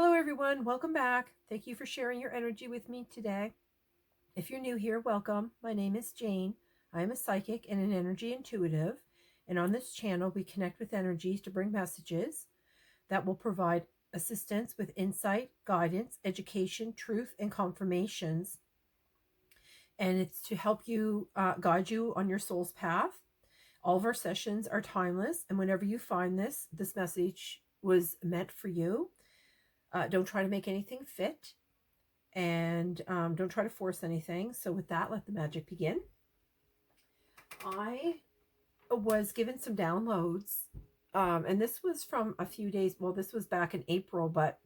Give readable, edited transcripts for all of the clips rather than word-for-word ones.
Hello, everyone. Welcome back. Thank you for sharing your energy with me today. If you're new here, welcome. My name is Jane. I am a psychic and an energy intuitive. And on this channel, we connect with energies to bring messages that will provide assistance with insight, guidance, education, truth, and confirmations. And it's to help you guide you on your soul's path. All of our sessions are timeless. And whenever you find this message was meant for you. Don't try to make anything fit, and don't try to force anything. So with that, let the magic begin. I was given some downloads, and this was from a few days. Well, this was back in April, but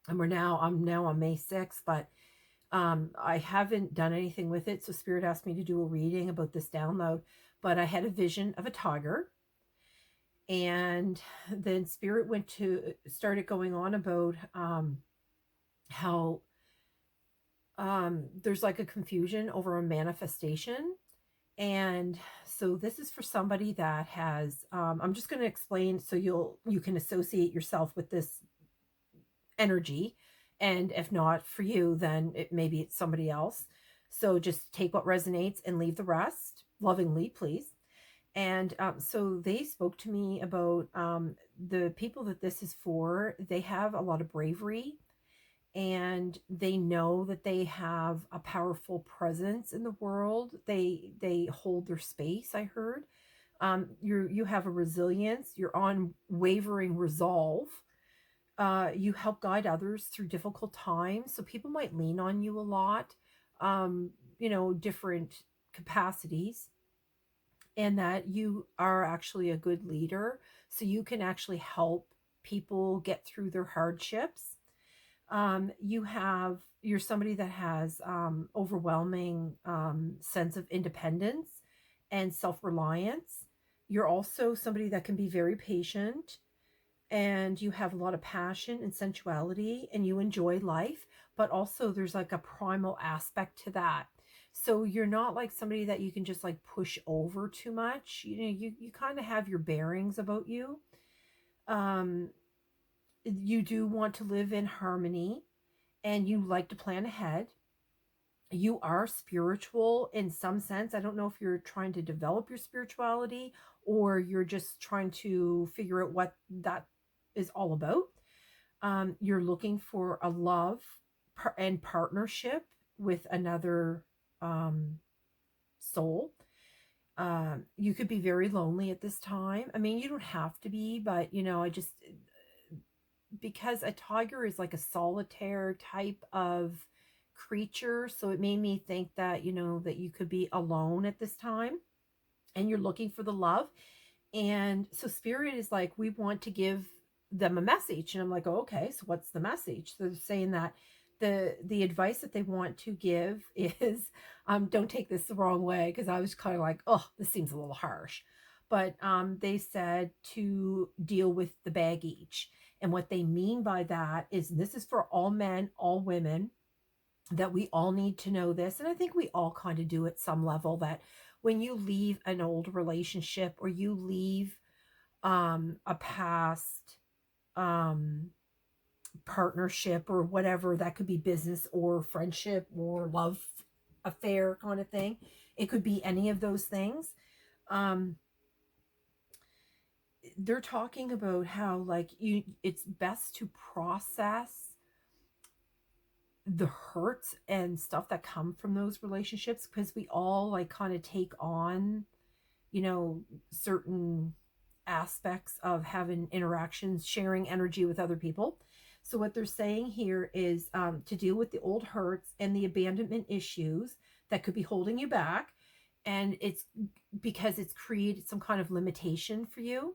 I'm now on May 6th, but I haven't done anything with it. So Spirit asked me to do a reading about this download, but I had a vision of a tiger. And then Spirit started going on about how there's like a confusion over a manifestation. And so this is for somebody that has I'm just going to explain so you can associate yourself with this energy, and if not for you, then maybe it's somebody else. So just take what resonates and leave the rest lovingly, please. And so they spoke to me about the people that this is for. They have a lot of bravery, and they know that they have a powerful presence in the world. They hold their space. I heard you have a resilience. You're unwavering resolve. You help guide others through difficult times, so people might lean on you a lot. Different capacities, and that you are actually a good leader, so you can actually help people get through their hardships. You're somebody that has overwhelming sense of independence and self-reliance. You're also somebody that can be very patient, and you have a lot of passion and sensuality, and you enjoy life, but also there's like a primal aspect to that. So you're not like somebody that you can just like push over too much. You kind of have your bearings about you. um you do want to live in harmony, and you like to plan ahead. You are spiritual in some sense. I don't know if you're trying to develop your spirituality or you're just trying to figure out what that is all about. You're looking for a love and partnership with another soul. You could be very lonely at this time. I mean, you don't have to be, but I just, because a tiger is like a solitaire type of creature, so it made me think that that you could be alone at this time, and you're looking for the love. And so Spirit is like, we want to give them a message. And I'm like, oh, okay, so what's the message? So they're saying that the advice that they want to give is, don't take this the wrong way, because I was kind of like, oh, this seems a little harsh. But they said to deal with the baggage. And what they mean by that is, this is for all men, all women, that we all need to know this. And I think we all kind of do at some level, that when you leave an old relationship, or you leave a past um, partnership, or whatever, that could be business or friendship or love affair kind of thing. It could be any of those things. Um, they're talking about how, like, it's best to process the hurts and stuff that come from those relationships, because we all like kind of take on certain aspects of having interactions, sharing energy with other people. So what they're saying here is, to deal with the old hurts and the abandonment issues that could be holding you back, and it's because it's created some kind of limitation for you.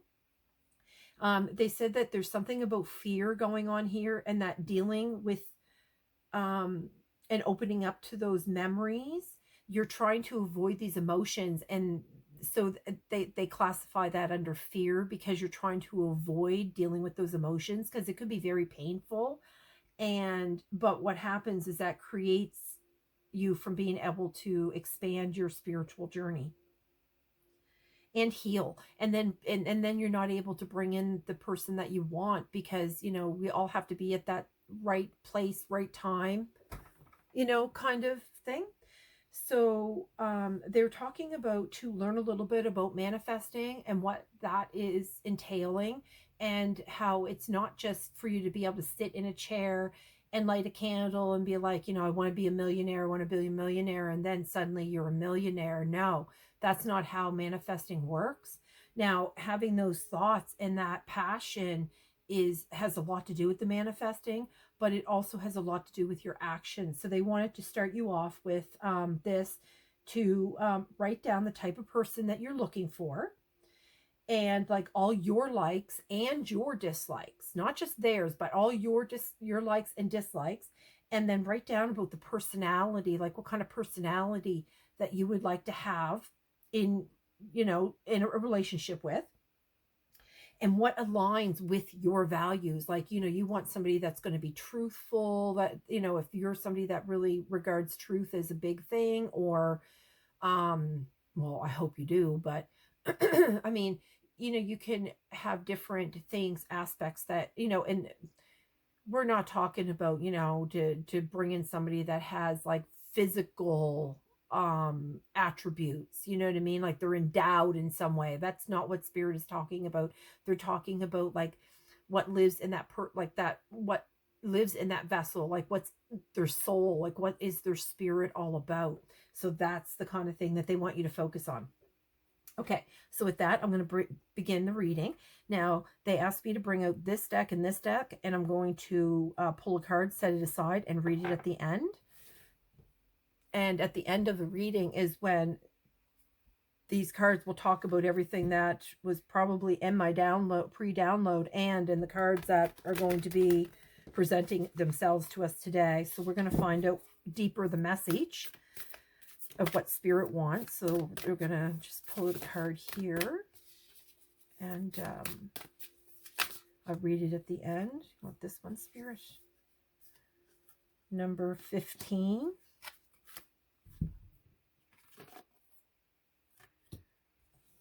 They said that there's something about fear going on here, and that dealing with um, and opening up to those memories, you're trying to avoid these emotions. And so they classify that under fear, because you're trying to avoid dealing with those emotions, because it could be very painful. But what happens is that creates you from being able to expand your spiritual journey and heal. And then you're not able to bring in the person that you want, because we all have to be at that right place, right time, kind of thing. So they're talking about to learn a little bit about manifesting and what that is entailing, and how it's not just for you to be able to sit in a chair and light a candle and be like, I want to be a millionaire, I want to be a millionaire, and then suddenly you're a millionaire. No, that's not how manifesting works. Now, having those thoughts and that passion has a lot to do with the manifesting, but it also has a lot to do with your actions. So they wanted to start you off with this to write down the type of person that you're looking for, and like all your likes and your dislikes, not just theirs, but all your likes and dislikes, and then write down about the personality, like what kind of personality that you would like to have in in a relationship with, and what aligns with your values. Like, you want somebody that's going to be truthful, that, if you're somebody that really regards truth as a big thing, or, well, I hope you do, but I mean, you can have different things, aspects that, and we're not talking about, to bring in somebody that has like physical attributes, you know what I mean, like they're endowed in some way. That's not what spirit is talking about. They're talking about like what lives in that like that, what lives in that vessel, like what's their soul, like what is their spirit all about. So that's the kind of thing that they want you to focus on. Okay, so with that, I'm going to begin the reading. Now, they asked me to bring out this deck and this deck, and I'm going to pull a card, set it aside, and read it at the end. And at the end of the reading is when these cards will talk about everything that was probably in my download, pre-download, and in the cards that are going to be presenting themselves to us today. So we're going to find out deeper the message of what spirit wants. So we're going to just pull out a card here, and I'll read it at the end. You want this one, spirit? Number 15.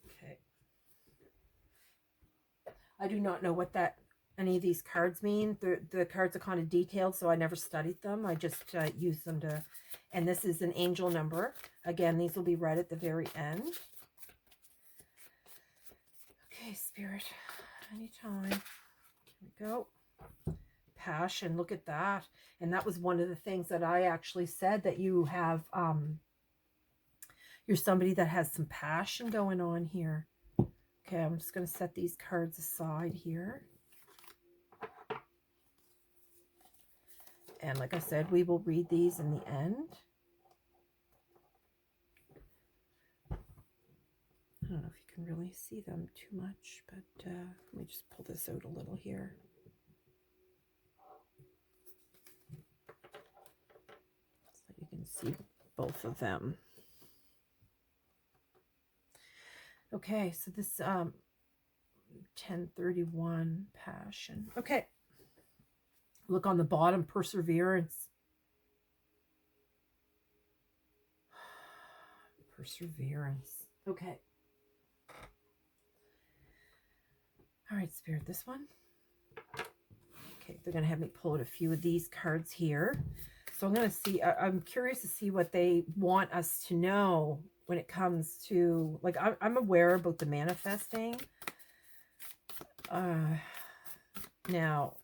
Okay. I do not know what any of these cards mean. The cards are kind of detailed, so I never studied them. I just use them to, and this is an angel number. Again, these will be read at the very end. Okay, spirit, anytime. Here we go. Passion, look at that. And that was one of the things that I actually said, that you have, you're somebody that has some passion going on here. Okay, I'm just going to set these cards aside here. And like I said, we will read these in the end. I don't know if you can really see them too much, but let me just pull this out a little here. So you can see both of them. Okay, so this 1031 passion. Okay. Look on the bottom, perseverance. Perseverance. Okay. All right, spirit, this one. Okay, they're going to have me pull out a few of these cards here. So I'm going to see, I'm curious to see what they want us to know when it comes to, like, I'm aware about the manifesting. Now,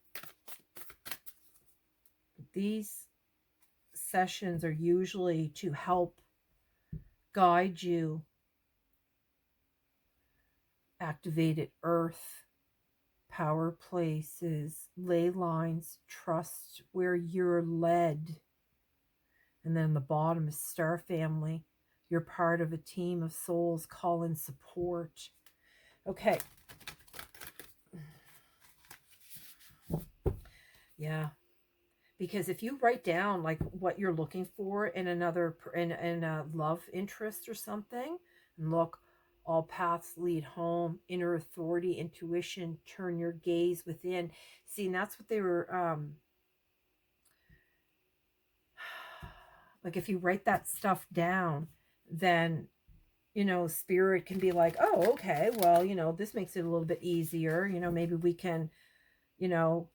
these sessions are usually to help guide you. Activated earth, power places, ley lines, trust where you're led. And then the bottom is star family. You're part of a team of souls. Call in support. Okay. Yeah. Because if you write down like what you're looking for in another, in a love interest or something, and look, all paths lead home, inner authority, intuition, turn your gaze within. See, and that's what they were, like if you write that stuff down, then, spirit can be like, oh, okay, well, this makes it a little bit easier. Maybe we can,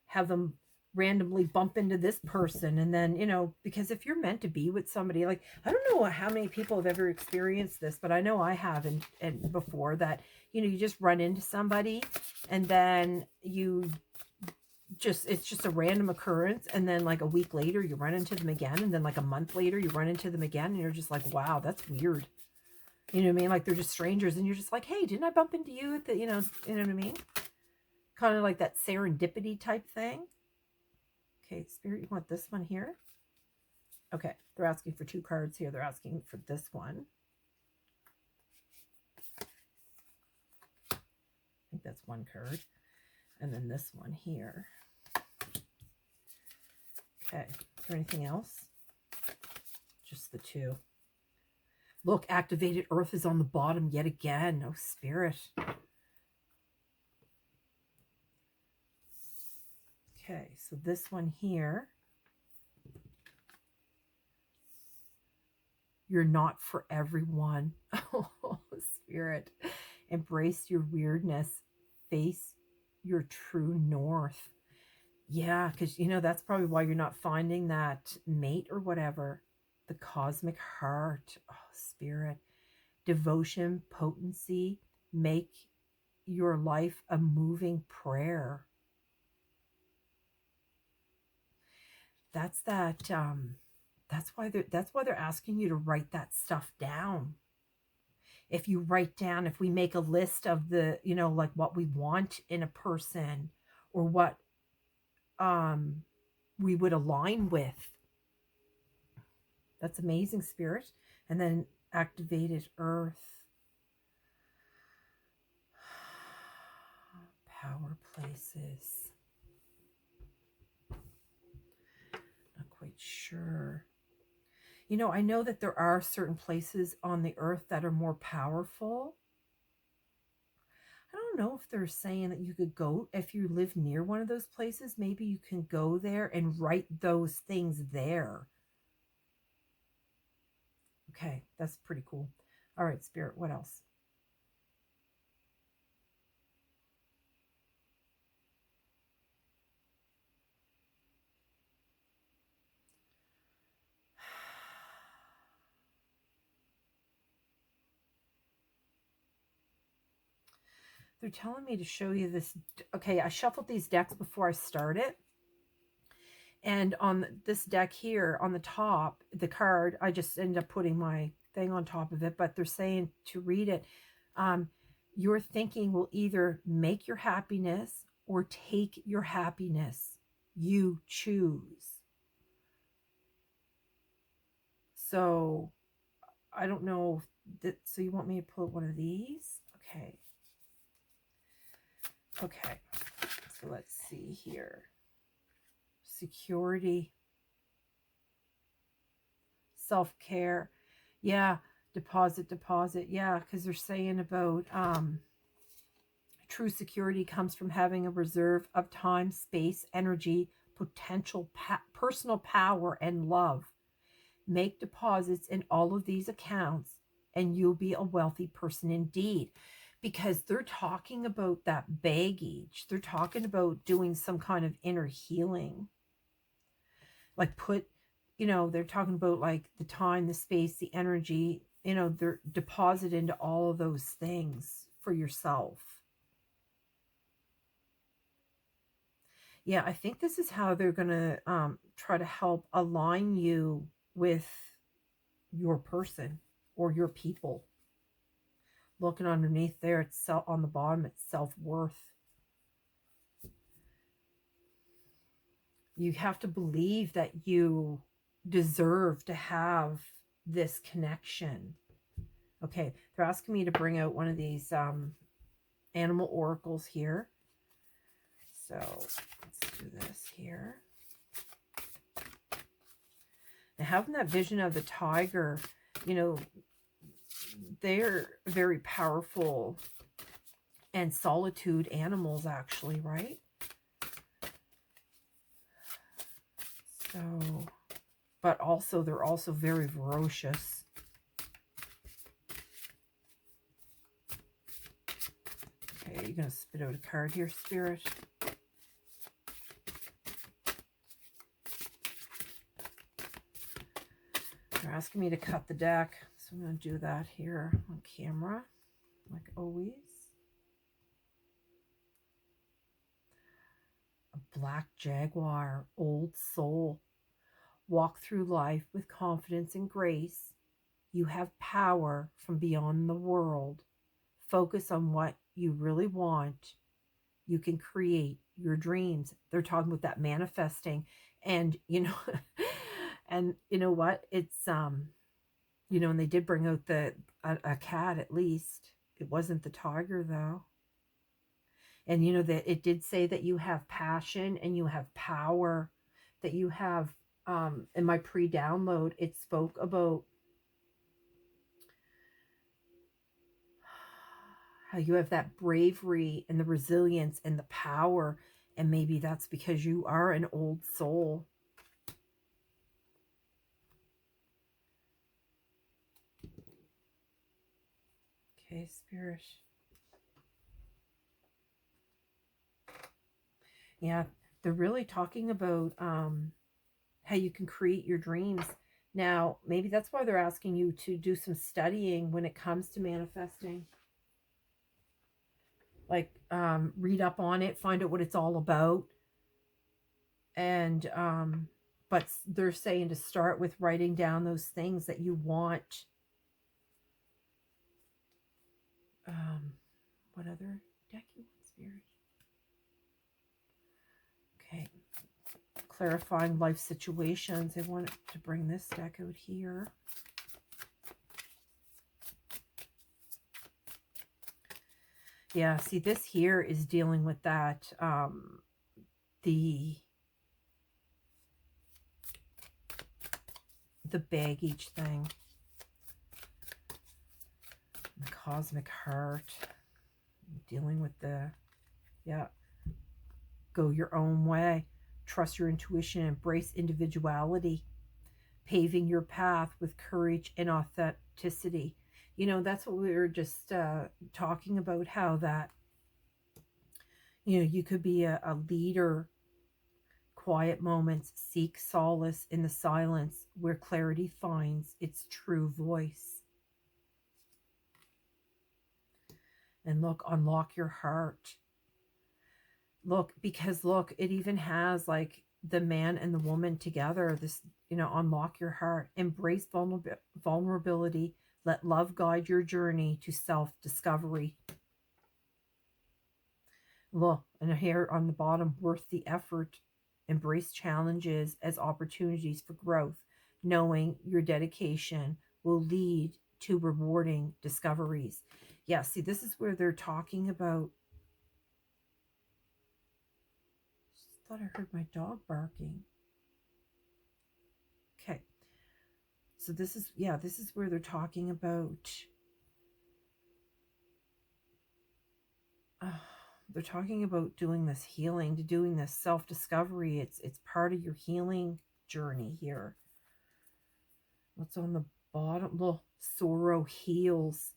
have them randomly bump into this person, and then, because if you're meant to be with somebody, like, I don't know how many people have ever experienced this, but I know I have, and before that, you just run into somebody, and then it's just a random occurrence, and then like a week later you run into them again, and then like a month later you run into them again, and you're just like, wow, that's weird. You know what I mean? Like, they're just strangers, and you're just like, hey, didn't I bump into you at the, you know what I mean? Kind of like that serendipity type thing. Okay, Spirit, you want this one here? Okay, they're asking for 2 cards here. They're asking for this one. I think that's 1 card. And then this one here. Okay, is there anything else? Just the 2. Look, activated earth is on the bottom yet again. Oh, Spirit. Okay, so this one here. You're not for everyone. Oh, Spirit. Embrace your weirdness. Face your true north. Yeah, because, that's probably why you're not finding that mate or whatever. The cosmic heart. Oh, Spirit. Devotion, potency. Make your life a moving prayer. That's that. That's why they're asking you to write that stuff down. If you write down, if we make a list of the, like what we want in a person, or what we would align with. That's amazing, Spirit. And then activated earth. Power places. Not quite sure. I know that there are certain places on the earth that are more powerful. I don't know if they're saying that you could go, if you live near one of those places, maybe you can go there and write those things there. Okay, that's pretty cool. All right, Spirit, what else? They're telling me to show you this. Okay, I shuffled these decks before I started. And on this deck here, on the top, the card, I just ended up putting my thing on top of it. But they're saying to read it. Your thinking will either make your happiness or take your happiness. You choose. So I don't know. So you want me to put one of these? Okay. Okay. So let's see here. Security. Self-care. Yeah. Deposit. Yeah. Because they're saying about true security comes from having a reserve of time, space, energy, potential, personal power, and love. Make deposits in all of these accounts and you'll be a wealthy person indeed. Because they're talking about that baggage. They're talking about doing some kind of inner healing. Like they're talking about like the time, the space, the energy, they're deposit into all of those things for yourself. Yeah, I think this is how they're going to try to help align you with your person or your people. Looking underneath there, it's on the bottom, it's self-worth. You have to believe that you deserve to have this connection. Okay, they're asking me to bring out one of these animal oracles here. So let's do this here. Now, having that vision of the tiger, they're very powerful and solitude animals, actually, right? So, but also they're also very ferocious. Okay, you're going to spit out a card here, Spirit. They're asking me to cut the deck, so I'm going to do that here on camera, like always. A black jaguar, old soul. Walk through life with confidence and grace. You have power from beyond the world. Focus on what you really want. You can create your dreams. They're talking about that manifesting. And, and you know what? It's, and they did bring out a cat at least. It wasn't the tiger though. And, that it did say that you have passion and you have power, that you have, in my pre-download, it spoke about how you have that bravery and the resilience and the power. And maybe that's because you are an old soul. Okay, Spirit. Yeah, they're really talking about how you can create your dreams. Now, maybe that's why they're asking you to do some studying when it comes to manifesting. Like, read up on it, find out what it's all about. And, but they're saying to start with writing down those things that you want. What other deck you want, Spirit? Okay. Clarifying life situations. I want to bring this deck out here. Yeah, see, this here is dealing with that, the baggage thing. The cosmic heart. Dealing with the, yeah, go your own way. Trust your intuition, embrace individuality. Paving your path with courage and authenticity. That's what we were just talking about, how that, you could be a leader. Quiet moments, seek solace in the silence where clarity finds its true voice. And look, unlock your heart. Look, because look, it even has like the man and the woman together. This, unlock your heart. Embrace vulnerability. Let love guide your journey to self-discovery. Look, and here on the bottom, worth the effort. Embrace challenges as opportunities for growth, knowing your dedication will lead to rewarding discoveries. Yeah, see, this is where they're talking about. Just thought I heard my dog barking. Okay. So this is where they're talking about. They're talking about doing this healing, doing this self-discovery. It's part of your healing journey here. What's on the bottom? Look, sorrow heals.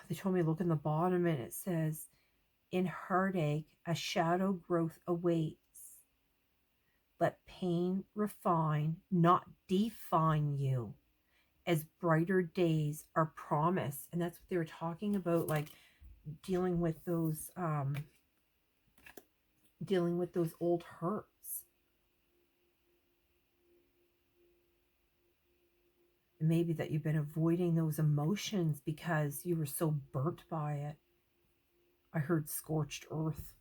They told me to look in the bottom, and it says, in heartache, a shadow growth awaits. Let pain refine, not define you, as brighter days are promised. And that's what they were talking about, like dealing with those old hurts. And maybe that you've been avoiding those emotions because you were so burnt by it. I heard scorched earth.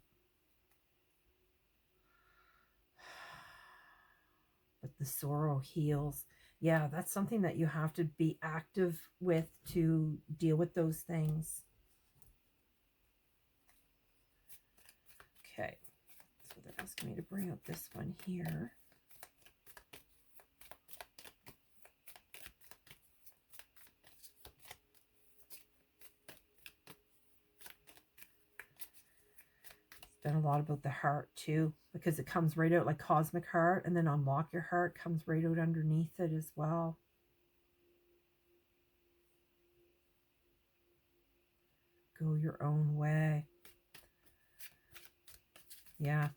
But the sorrow heals. Yeah, that's something that you have to be active with to deal with those things. Okay, so they're asking me to bring up this one here. Done a lot about the heart too, because it comes right out like cosmic heart, and then unlock your heart comes right out underneath it as well. Go your own way. Yeah,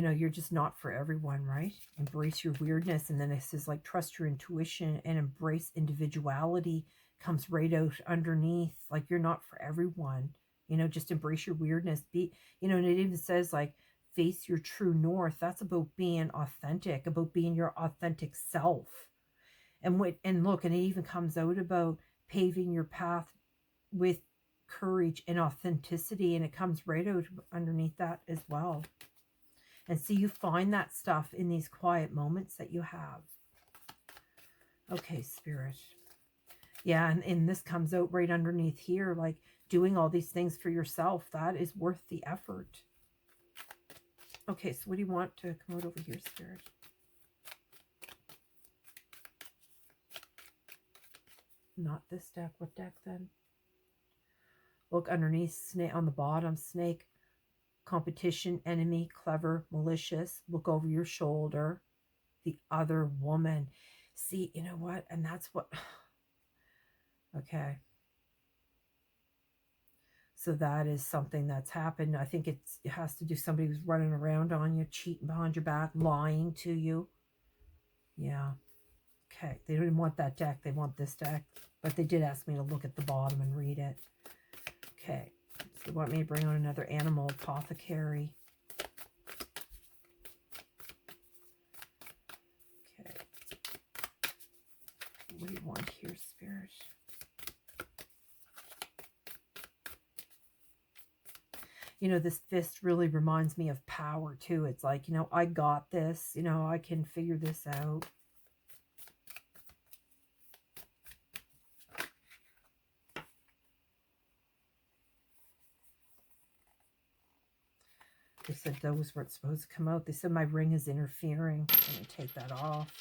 you're just not for everyone, right? Embrace your weirdness. And then it says, like, trust your intuition and embrace individuality comes right out underneath. Like, you're not for everyone. Just embrace your weirdness. And it even says, like, face your true north. That's about being authentic, about being your authentic self. And look, and it even comes out about paving your path with courage and authenticity. And it comes right out underneath that as well. And so you find that stuff in these quiet moments that you have. Okay, Spirit. Yeah, and this comes out right underneath here, like doing all these things for yourself. That is worth the effort. Okay, so what do you want to come out over here, Spirit? Not this deck. What deck then? Look underneath, snake on the bottom, snake. Competition, enemy, clever, malicious. Look over your shoulder. The other woman. See, you know what? And that's what... Okay. So that is something that's happened. I think it has to do somebody who's running around on you, cheating behind your back, lying to you. Yeah. Okay. They didn't want that deck. They want this deck. But they did ask me to look at the bottom and read it. Okay. So they want me to bring on another animal apothecary. Okay. What do you want here, Spirit? This fist really reminds me of power too. It's like, I got this, I can figure this out. They said those weren't supposed to come out. They said my ring is interfering. I'm going to take that off.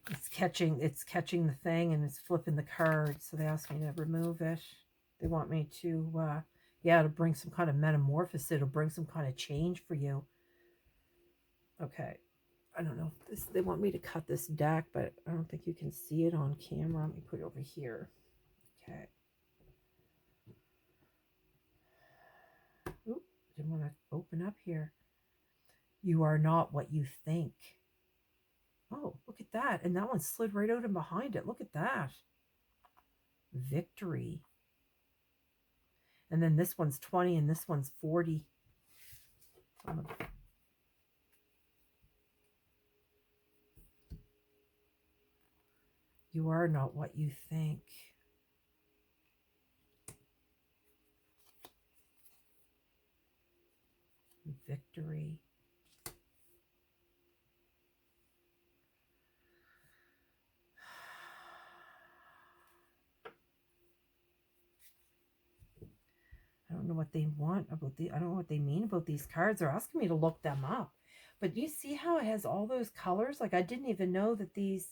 It's catching the thing and it's flipping the card. So they asked me to remove it. They want me to, to bring some kind of metamorphosis. It'll bring some kind of change for you. Okay. I don't know. They want me to cut this deck, but I don't think you can see it on camera. Let me put it over here. Okay. Oop, didn't want to open up here. You are not what you think. Oh, look at that. And that one slid right out and behind it. Look at that. Victory. And then this one's 20 and this one's 40. You are not what you think. Victory. I don't know what they want about I don't know what they mean about these cards. They're asking me to look them up. But you see how it has all those colors? Like, I didn't even know that these...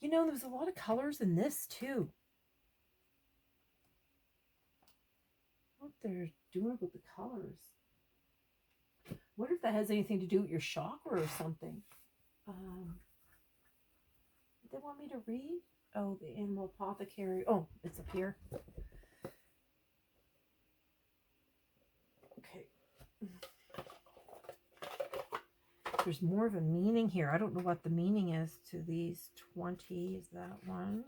there's a lot of colors in this, too. What they're doing about the colors. What if that has anything to do with your chakra or something? They want me to read? Oh, the animal apothecary. Oh, it's up here. Okay. There's more of a meaning here. I don't know what the meaning is to these 20. Is that one?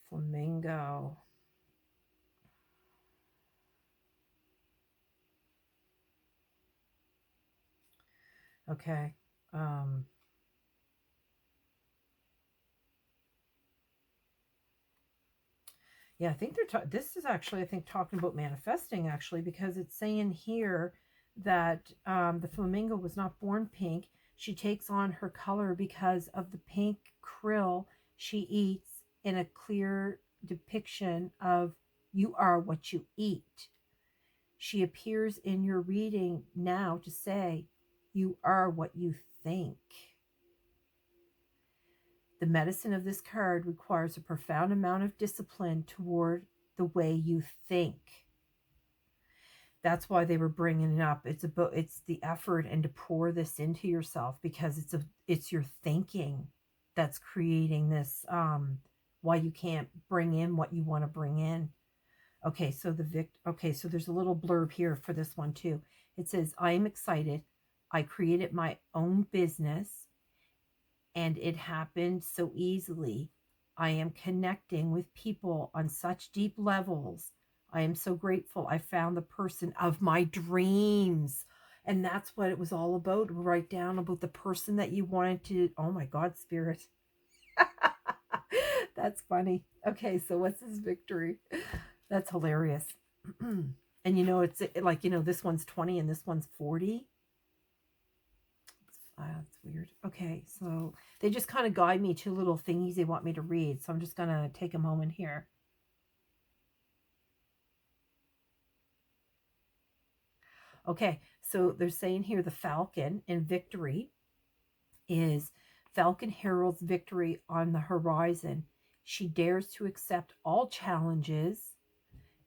Flamingo. Okay. Yeah, I think this is actually, I think, talking about manifesting, actually, because it's saying here that the flamingo was not born pink. She takes on her color because of the pink krill she eats in a clear depiction of you are what you eat. She appears in your reading now to say you are what you think. The medicine of this card requires a profound amount of discipline toward the way you think. That's why they were bringing it up. It's the effort and to pour this into yourself, because it's your thinking that's creating this why you can't bring in what you want to bring in. Okay, so okay, so there's a little blurb here for this one too. It says, I am excited. I created my own business and it happened so easily. I am connecting with people on such deep levels. I am so grateful I found the person of my dreams. And that's what it was all about. Write down about the person that you wanted to. Oh my God, spirit. That's funny. Okay, so what's his victory? That's hilarious. And it's like, this one's 20 and this one's 40. That's weird. Okay, so they just kind of guide me to little thingies they want me to read. So I'm just going to take a moment here. Okay, so they're saying here the falcon in victory is falcon heralds victory on the horizon. She dares to accept all challenges.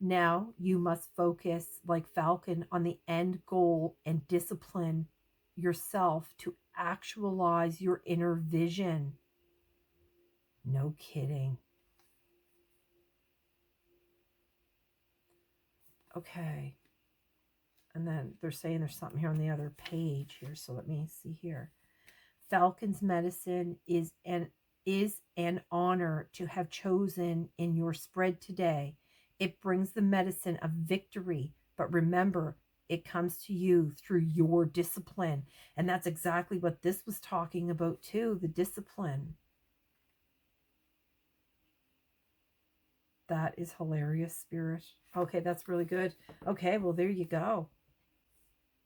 Now you must focus like falcon on the end goal and discipline yourself to actualize your inner vision. No kidding. Okay. And then they're saying there's something here on the other page here. So let me see here. Falcon's medicine is an honor to have chosen in your spread today. It brings the medicine of victory, but remember, it comes to you through your discipline. And that's exactly what this was talking about too, the discipline. That is hilarious, spirit. Okay, that's really good. Okay, well, there you go.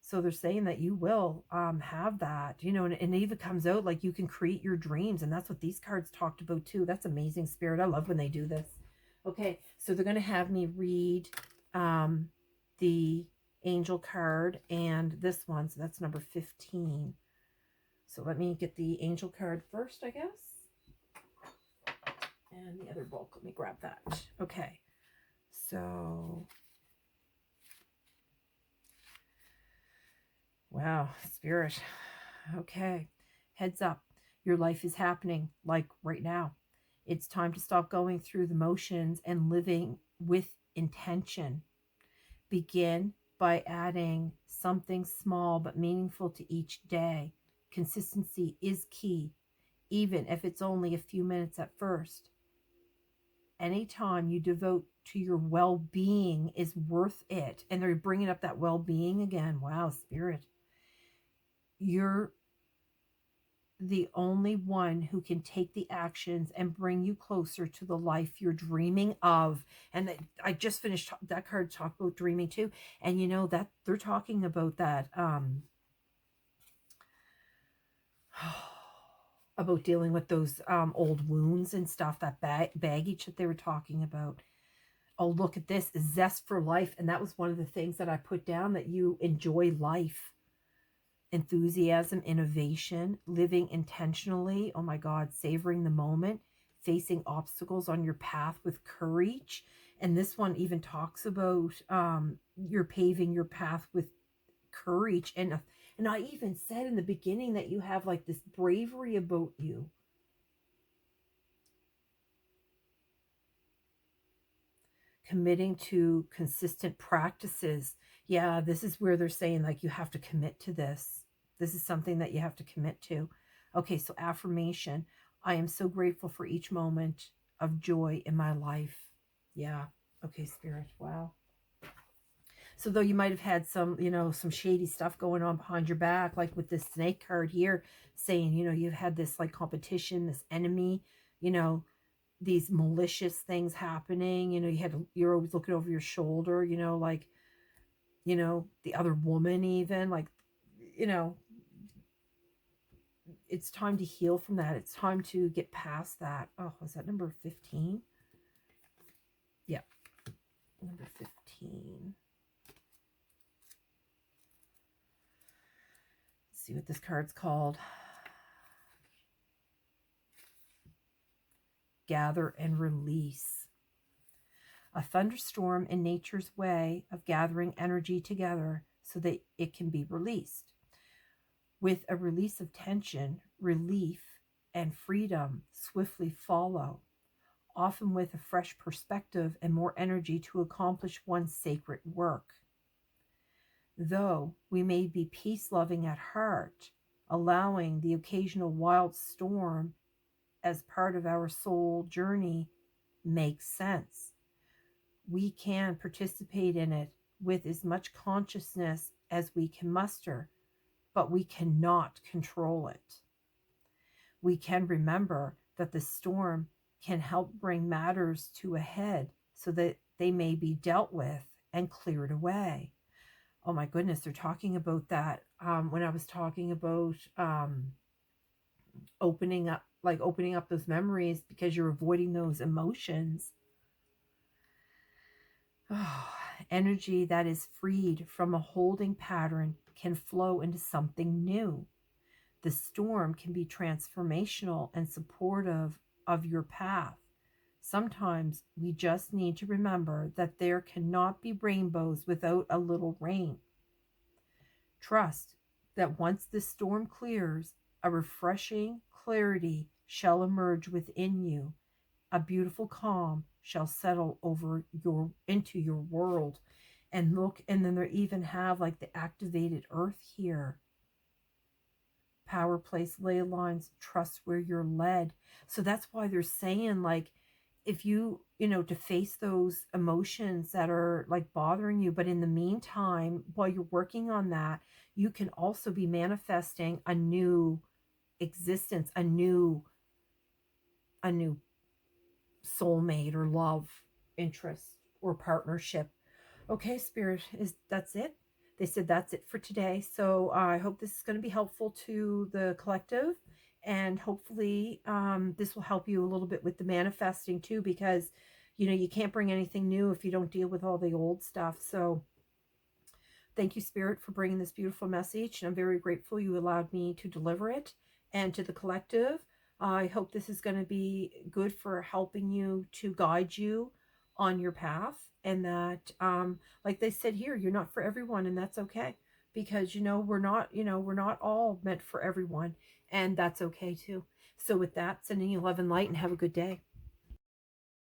So they're saying that you will have that, and it even comes out like you can create your dreams. And that's what these cards talked about too. That's amazing, spirit. I love when they do this. Okay, so they're going to have me read the angel card and this one. So that's number 15. So let me get the angel card first, I guess. And the other book, let me grab that. Okay, so wow, spirit. Okay, heads up. Your life is happening like right now. It's time to stop going through the motions and living with intention. Begin by adding something small but meaningful to each day. Consistency is key, even if it's only a few minutes at first. Any time you devote to your well-being is worth it. And they're bringing up that well-being again. Wow, spirit. You're the only one who can take the actions and bring you closer to the life you're dreaming of. And I just finished that card talk about dreaming too. And that they're talking about that about dealing with those old wounds and stuff, that baggage that they were talking about. Oh, look at this, zest for life. And that was one of the things that I put down, that you enjoy life. Enthusiasm, innovation, living intentionally. Oh my God, savoring the moment, facing obstacles on your path with courage. And this one even talks about you're paving your path with courage. And I even said in the beginning that you have like this bravery about you. Committing to consistent practices. Yeah, this is where they're saying like you have to commit to this. This is something that you have to commit to. Okay, so affirmation. I am so grateful for each moment of joy in my life. Yeah. Okay, spirit. Wow. So though you might have had some, some shady stuff going on behind your back, like with this snake card here saying, you've had this like competition, this enemy, these malicious things happening, you're always looking over your shoulder, like, the other woman even, like, it's time to heal from that. It's time to get past that. Oh, was that number 15? Yeah, number 15. Let's see what this card's called. Gather and release. A thunderstorm in nature's way of gathering energy together so that it can be released. With a release of tension, relief and freedom swiftly follow. often with a fresh perspective and more energy to accomplish one's sacred work. Though we may be peace loving at heart, allowing the occasional wild storm as part of our soul journey makes sense. We can participate in it with as much consciousness as we can muster, but we cannot control it. We can remember that the storm can help bring matters to a head so that they may be dealt with and cleared away. Oh my goodness, they're talking about that when I was talking about opening up those memories because you're avoiding those emotions. Oh, energy that is freed from a holding pattern can flow into something new. The storm can be transformational and supportive of your path. Sometimes we just need to remember that there cannot be rainbows without a little rain. Trust that once the storm clears, a refreshing clarity shall emerge within you. A beautiful calm shall settle over your into your world. And look, and then they even have like the activated earth here. Power place ley lines, trust where you're led. So that's why they're saying, like, if to face those emotions that are like bothering you, but in the meantime, while you're working on that, you can also be manifesting a new existence, a new soulmate or love interest or partnership. Okay, Spirit, is that's it? They said that's it for today. So I hope this is going to be helpful to the collective, and hopefully this will help you a little bit with the manifesting too, because you can't bring anything new if you don't deal with all the old stuff. So thank you, Spirit, for bringing this beautiful message. And I'm very grateful you allowed me to deliver it. And to the collective, I hope this is going to be good for helping you to guide you on your path. And that, like they said here, you're not for everyone, and that's okay. Because, we're not all meant for everyone. And that's okay too. So with that, sending you love and light, and have a good day.